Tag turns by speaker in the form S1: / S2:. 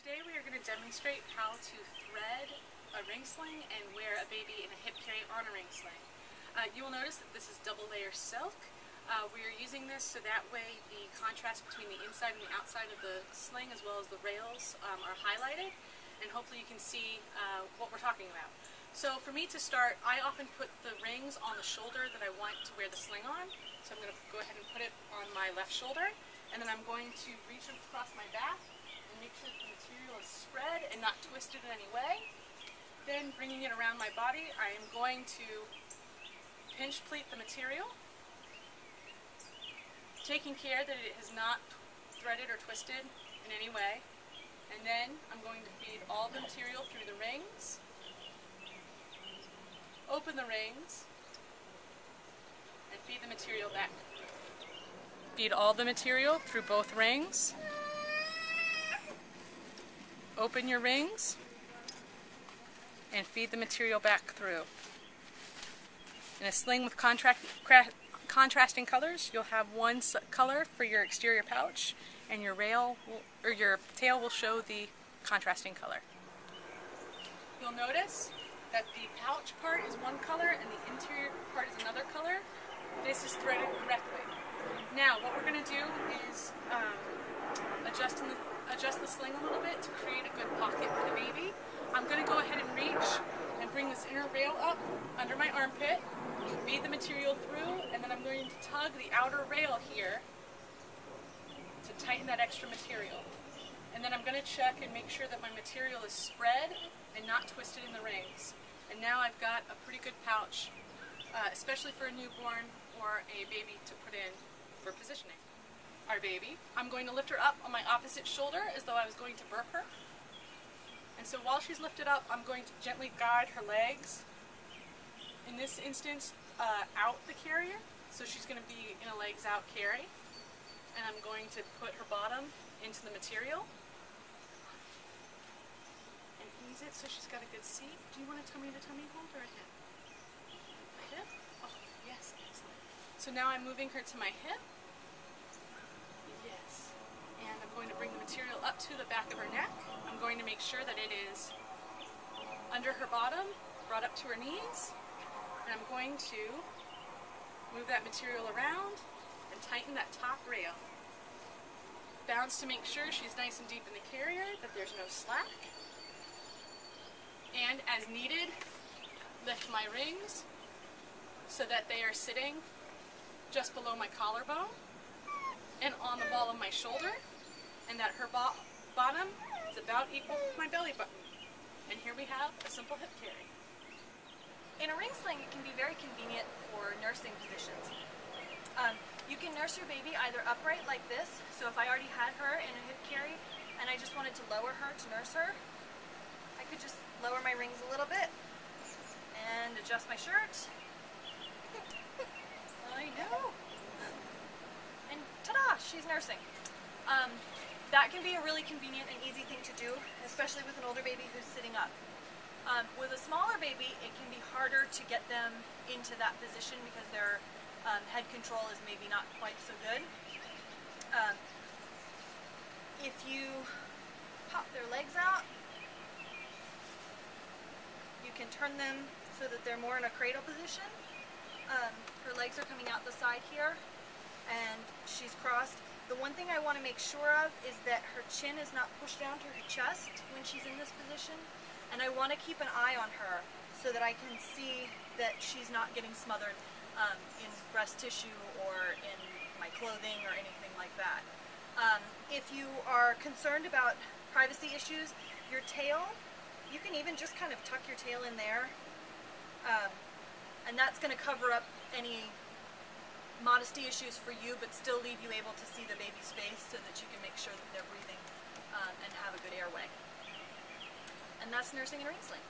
S1: Today we are going to demonstrate how to thread a ring sling and wear a baby in a hip carry on a ring sling. You will notice that this is double layer silk. We are using this so that way the contrast between the inside and the outside of the sling as well as the rails are highlighted, and hopefully you can see what we're talking about. So for me to start, I often put the rings on the shoulder that I want to wear the sling on. So I'm going to go ahead and put it on my left shoulder, and then I'm going to reach across my back and make sure that the material is spread and not twisted in any way. Then bringing it around my body, I am going to pinch pleat the material, taking care that it is not threaded or twisted in any way. And then I'm going to feed all the material through the rings, open the rings, and feed the material back. Feed all the material through both rings, open your rings, and feed the material back through. In a sling with contrasting colors, you'll have one color for your exterior pouch, and your your tail will show the contrasting color. You'll notice that the pouch part is one color and the interior part is another color. This is threaded correctly. Now, what we're going to do is adjust the sling a little bit to create a good pocket for the baby. I'm going to go ahead and reach and bring this inner rail up under my armpit, feed the material through, and then I'm going to tug the outer rail here to tighten that extra material. And then I'm going to check and make sure that my material is spread and not twisted in the rings. And now I've got a pretty good pouch, especially for a newborn or a baby to put in for positioning. Our baby, I'm going to lift her up on my opposite shoulder as though I was going to burp her. And so while she's lifted up, I'm going to gently guide her legs, in this instance, out the carrier. So she's going to be in a legs out carry. And I'm going to put her bottom into the material and ease it so she's got a good seat. Do you want a tummy to tummy hold or a hip? A hip? Oh, yes, excellent. So now I'm moving her to my hip. Yes. And I'm going to bring the material up to the back of her neck. I'm going to make sure that it is under her bottom, brought up to her knees. And I'm going to move that material around and tighten that top rail. Bounce to make sure she's nice and deep in the carrier, that there's no slack. And as needed, lift my rings so that they are sitting just below my collarbone and on the ball of my shoulder, and that her bottom is about equal with my belly button. And here we have a simple hip carry.
S2: In a ring sling, it can be very convenient for nursing positions. You can nurse your baby either upright like this, so if I already had her in a hip carry and I just wanted to lower her to nurse her, I could just lower my rings a little bit and adjust my shirt. I know. And ta-da, she's nursing. That can be a really convenient and easy thing to do, especially with an older baby who's sitting up. With a smaller baby, it can be harder to get them into that position because their head control is maybe not quite so good. If you pop their legs out, you can turn them so that they're more in a cradle position. Her legs are coming out the side here, and she's crossed. The one thing I want to make sure of is that her chin is not pushed down to her chest when she's in this position, and I want to keep an eye on her so that I can see that she's not getting smothered in breast tissue or in my clothing or anything like that. If you are concerned about privacy issues, your tail, you can even just kind of tuck your tail in there, and that's going to cover up any modesty issues for you, but still leave you able to see the baby's face so that you can make sure that they're breathing and have a good airway. And that's nursing in a ring sling.